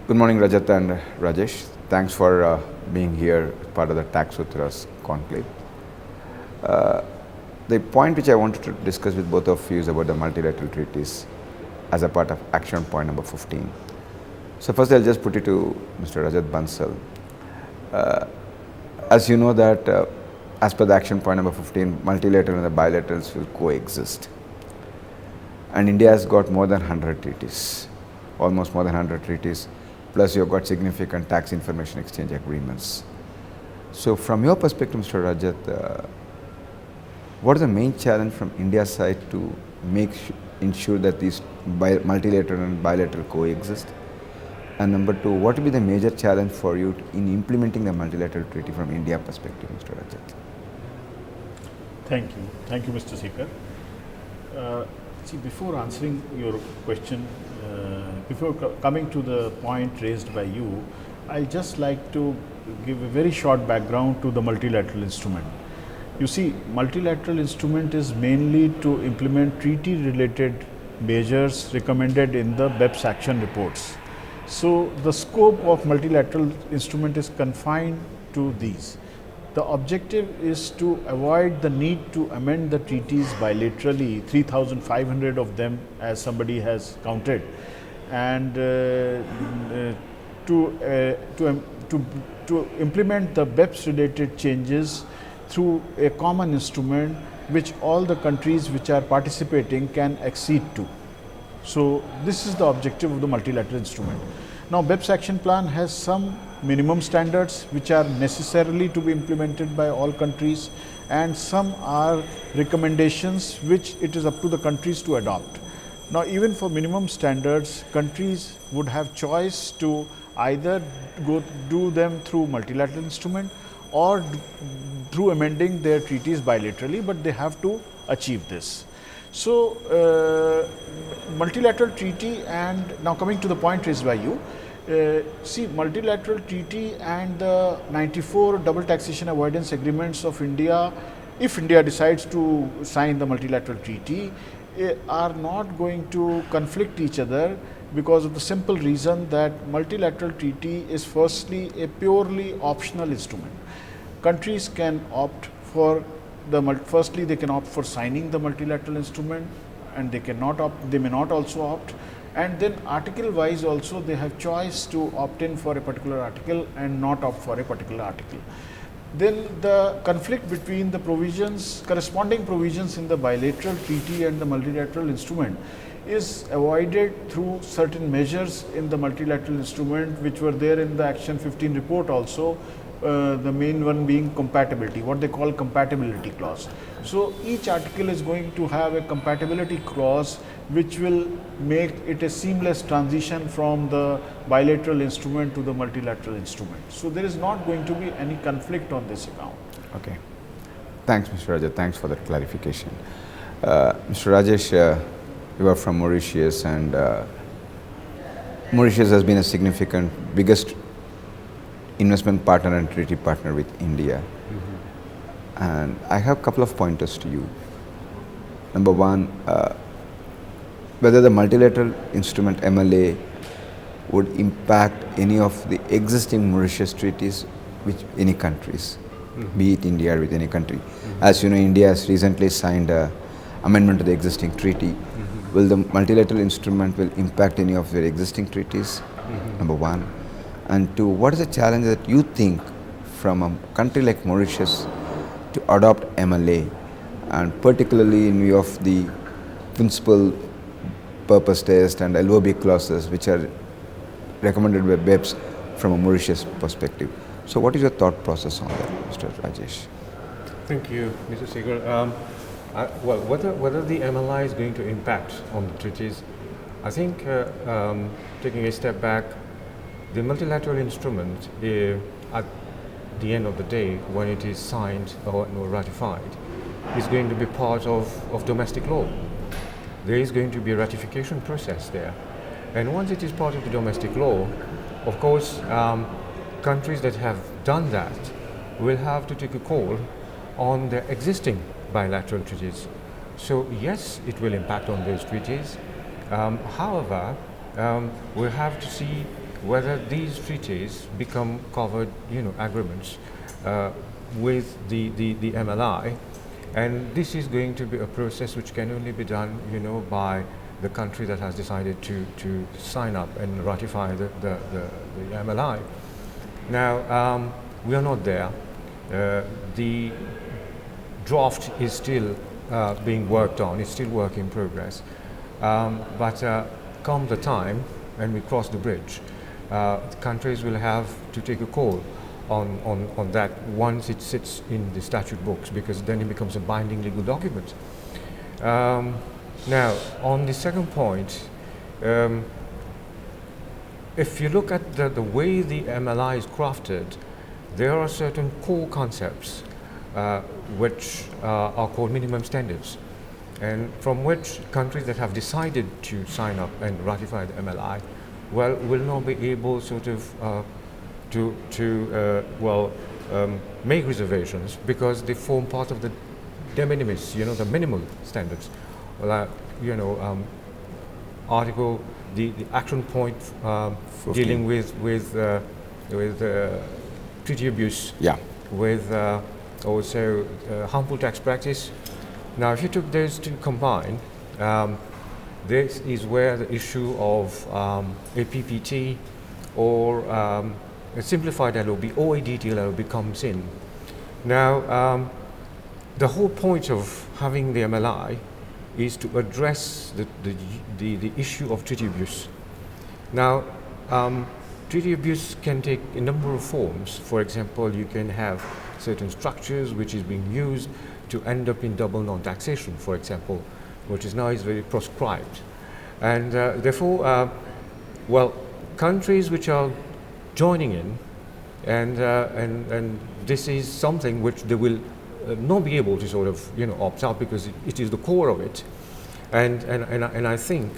Good morning, Rajat and Rajesh. Thanks for being here, part of the Tax Sutra's Conclave. The point which I wanted to discuss with both of you is about the multilateral treaties as a part of action point number 15. So first I'll just put it to Mr. Rajat Bansal. As you know that as per the action point number 15, multilateral and the bilaterals will coexist. And India has got more than 100 treaties, almost more than 100 treaties, plus you've got significant tax information exchange agreements. So from your perspective, Mr. Rajat, what is the main challenge from India's side to ensure that these multilateral and bilateral coexist? And number two, what will be the major challenge for you in implementing the multilateral treaty from India perspective, Mr. Rajat? Thank you. Thank you, Mr. Sekar. Before answering your question, before coming to the point raised by you, I'd just like to give a very short background to the multilateral instrument. You see, multilateral instrument is mainly to implement treaty-related measures recommended in the BEPS action reports. So the scope of multilateral instrument is confined to these. The objective is to avoid the need to amend the treaties bilaterally, 3,500 of them as somebody has counted, and to implement the BEPS related changes through a common instrument which all the countries which are participating can accede to. So this is the objective of the multilateral instrument. Now BEPS action plan has some minimum standards which are necessarily to be implemented by all countries, and some are recommendations which it is up to the countries to adopt. Now even for minimum standards, countries would have choice to either do them through multilateral instrument or through amending their treaties bilaterally, but they have to achieve this. So multilateral treaty, and now coming to the point raised by you, multilateral treaty and the 94 double taxation avoidance agreements of India, if India decides to sign the multilateral treaty, are not going to conflict each other because of the simple reason that multilateral treaty is firstly a purely optional instrument. Countries can opt for firstly they can opt for signing the multilateral instrument, and they may not also opt, and then article wise also they have choice to opt in for a particular article and not opt for a particular article. Then the conflict between the corresponding provisions in the bilateral treaty and the multilateral instrument is avoided through certain measures in the multilateral instrument which were there in the Action 15 report also. The main one being compatibility, what they call compatibility clause. So each article is going to have a compatibility clause which will make it a seamless transition from the bilateral instrument to the multilateral instrument. So there is not going to be any conflict on this account. Okay. Thanks, Mr. Rajat. Thanks for that clarification. Mr. Rajesh, you are from Mauritius, and Mauritius has been a significant, biggest investment partner and treaty partner with India. And I have a couple of pointers to you. Number one, whether the multilateral instrument MLA would impact any of the existing Mauritius treaties with any countries, be it India or with any country. As you know, India has recently signed an amendment to the existing treaty. Will the multilateral instrument will impact any of their existing treaties? Number one. And two, what is the challenge that you think from a country like Mauritius to adopt MLA, and particularly in view of the principal purpose test and LOB clauses which are recommended by BEPS from a Mauritius perspective? So what is your thought process on that, Mr. Rajesh? Thank you, Mr. Sekar. Well, whether the MLI is going to impact on the treaties, I think taking a step back, the multilateral instrument, at the end of the day, when it is signed or ratified, is going to be part of domestic law. There is going to be a ratification process there. And once it is part of the domestic law, of course, countries that have done that will have to take a call on their existing bilateral treaties. So yes, it will impact on those treaties. However, we'll have to see whether these treaties become covered, agreements with the MLI, and this is going to be a process which can only be done, by the country that has decided to sign up and ratify the MLI. Now, we are not there. The draft is still being worked on. It's still work in progress. But come the time when we cross the bridge, countries will have to take a call on that once it sits in the statute books, because then it becomes a binding legal document. Now, on the second point, if you look at the way the MLI is crafted, there are certain core concepts which are called minimum standards, and from which countries that have decided to sign up and ratify the MLI, will not be able to make reservations, because they form part of the de minimis, the minimal standards. Article, the action point dealing with treaty abuse, with also harmful tax practice. Now, if you took those two combined, this is where the issue of a PPT or a simplified LOB or a detailed LOB comes in. Now, the whole point of having the MLI is to address the issue of treaty abuse. Now, treaty abuse can take a number of forms. For example, you can have certain structures which is being used to end up in double non-taxation, for example, which is now very proscribed. And therefore, countries which are joining in, and this is something which they will not be able to opt out, because it is the core of it. And I think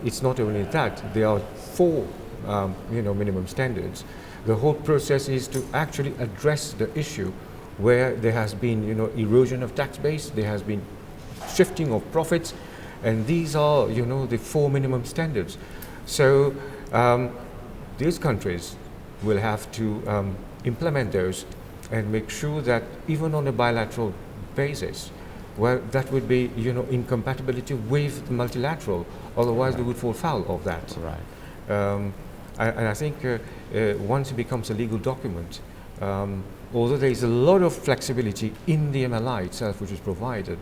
it's not only that, there are 4 minimum standards. The whole process is to actually address the issue where there has been erosion of tax base, there has been shifting of profits, and these are the 4 minimum standards. So these countries will have to implement those and make sure that even on a bilateral basis, that would be incompatibility with the multilateral, otherwise they would fall foul of that. Right. And I think once it becomes a legal document, although there is a lot of flexibility in the MLI itself which is provided,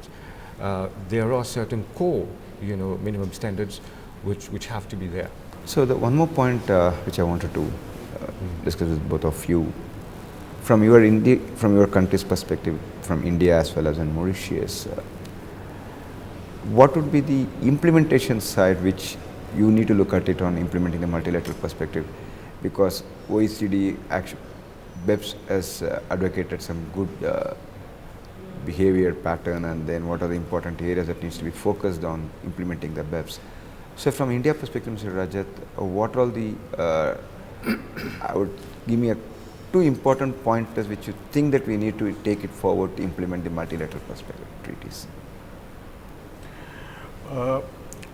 there are certain core minimum standards which have to be there. So the one more point which I wanted to discuss with both of you, from your country's perspective, from India as well as in Mauritius, what would be the implementation side which you need to look at it on implementing the multilateral perspective? Because OECD BEPS has advocated some good behavior pattern, and then what are the important areas that needs to be focused on implementing the BEPS. So from India perspective, Mr. Rajat, what are all the, I would give me 2 important pointers which you think that we need to take it forward to implement the multilateral perspective treaties?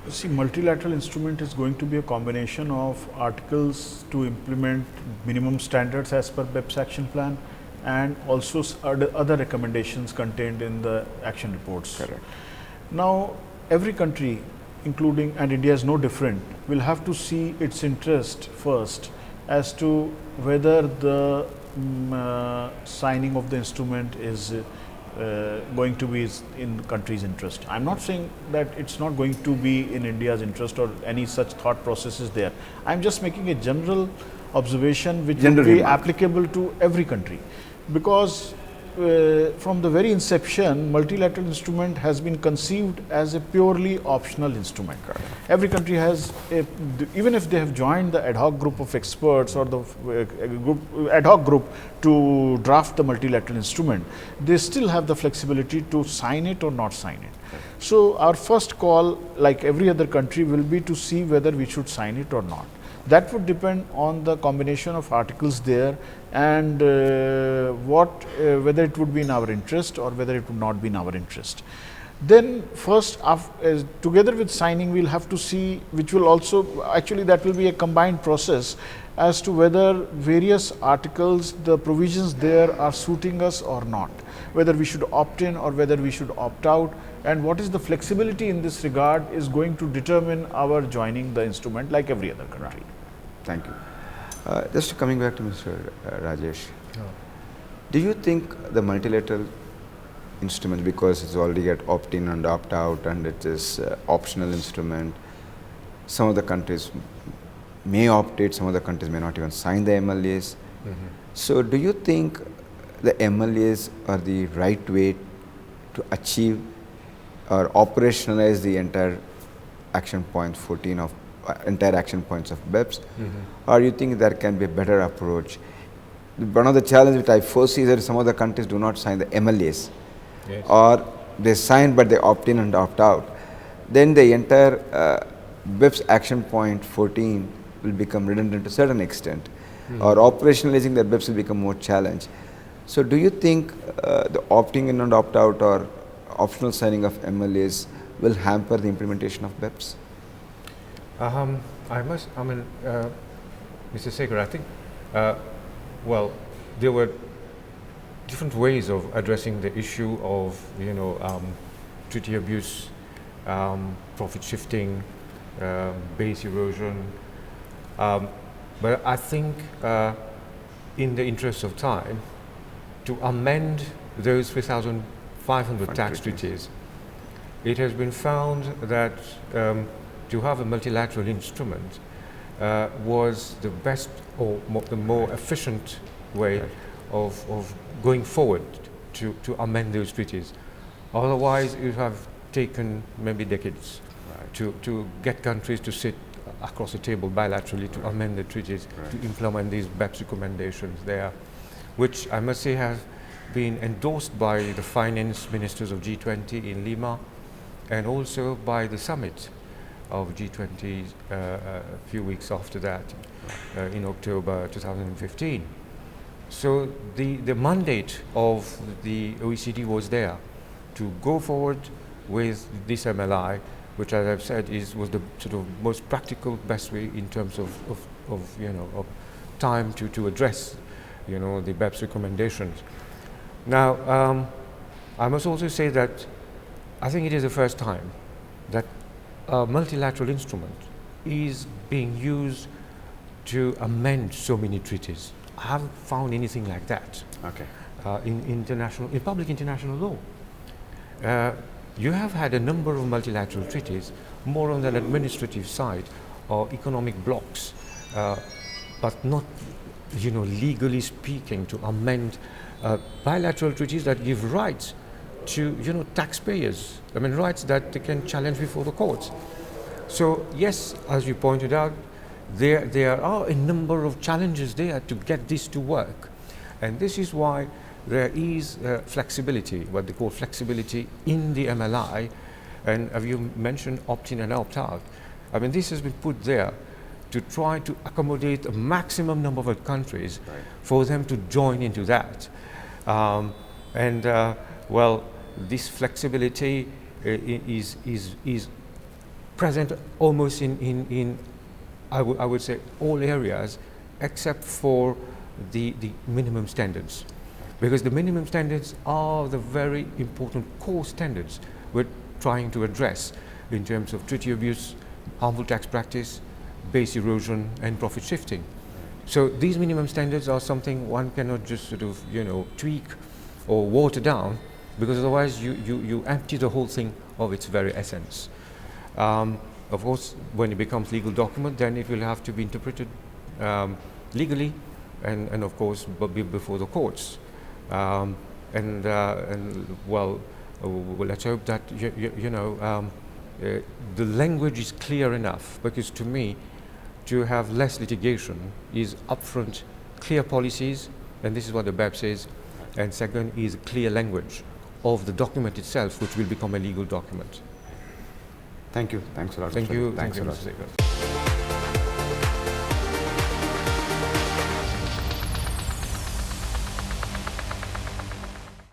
See, multilateral instrument is going to be a combination of articles to implement minimum standards as per BEPS action plan, and also other recommendations contained in the action reports. Correct. Now, every country, including, and India is no different, will have to see its interest first as to whether the signing of the instrument is going to be in the country's interest. I'm not saying that it's not going to be in India's interest or any such thought process is there. I'm just making a general observation which will be applicable to every country, because from the very inception, multilateral instrument has been conceived as a purely optional instrument. Every country has, even if they have joined the ad hoc group of experts or the ad hoc group to draft the multilateral instrument, they still have the flexibility to sign it or not sign it. So our first call, like every other country, will be to see whether we should sign it or not. That would depend on the combination of articles there, and whether it would be in our interest or whether it would not be in our interest. Then first, together with signing, we'll have to see, which will also, actually that will be a combined process, as to whether various articles, the provisions there are suiting us or not, whether we should opt in or whether we should opt out, and what is the flexibility in this regard is going to determine our joining the instrument like every other country. Thank you. Just coming back to Mr. Rajesh, do you think the multilateral instrument, because it's already got opt-in and opt-out and it is optional instrument, some of the countries may opt it, some of the countries may not even sign the MLAs. So do you think the MLAs are the right way to achieve or operationalize the entire action point 14 of entire action points of BEPS, or you think there can be a better approach? One of the challenges which I foresee is that some of the countries do not sign the MLAs, or they sign but they opt in and opt out. Then the entire BEPS action point 14 will become redundant to a certain extent, or operationalizing the BEPS will become more challenge. So do you think the opting in and opt out or optional signing of MLAs will hamper the implementation of BEPS? Mr. Sekar, I think, well, there were different ways of addressing the issue of, treaty abuse, profit shifting, base erosion. But I think, in the interest of time, to amend those 3,500 tax treaties, it has been found that to have a multilateral instrument was the best or the more efficient way of going forward to amend those treaties. Otherwise, it would have taken maybe decades to get countries to sit across the table bilaterally to amend the treaties, to implement these BEPS recommendations there, which I must say have been endorsed by the finance ministers of G20 in Lima, and also by the summit of G20 a few weeks after that, in October 2015. So the mandate of the OECD was there to go forward with this MLI, which, as I've said, was the sort of most practical, best way in terms of time to address, the BEPS recommendations. Now, I must also say that I think it is the first time that a multilateral instrument is being used to amend so many treaties. I haven't found anything like that in public international law. You have had a number of multilateral treaties, more on the administrative side or economic blocks, but not, legally speaking, to amend bilateral treaties that give rights to, taxpayers. I mean, rights that they can challenge before the courts. So yes, as you pointed out, there are a number of challenges there to get this to work, and this is why there is flexibility, what they call flexibility in the MLI, and have you mentioned opt-in and opt-out? I mean, this has been put there to try to accommodate a maximum number of countries for them to join into that. Well, this flexibility is present almost in I would say all areas except for the minimum standards, because the minimum standards are the very important core standards we're trying to address in terms of treaty abuse, harmful tax practice, base erosion, and profit shifting. So these minimum standards are something one cannot just sort of tweak or water down, because otherwise you empty the whole thing of its very essence. Of course, when it becomes legal document, then it will have to be interpreted legally, and of course before the courts. Well, let's hope that the language is clear enough, because to me, to have less litigation is upfront clear policies, and this is what the BEPS is, and second is clear language of the document itself, which will become a legal document. Thank you. Thanks a lot. Thank you. Thanks a lot. Mr. Sekar.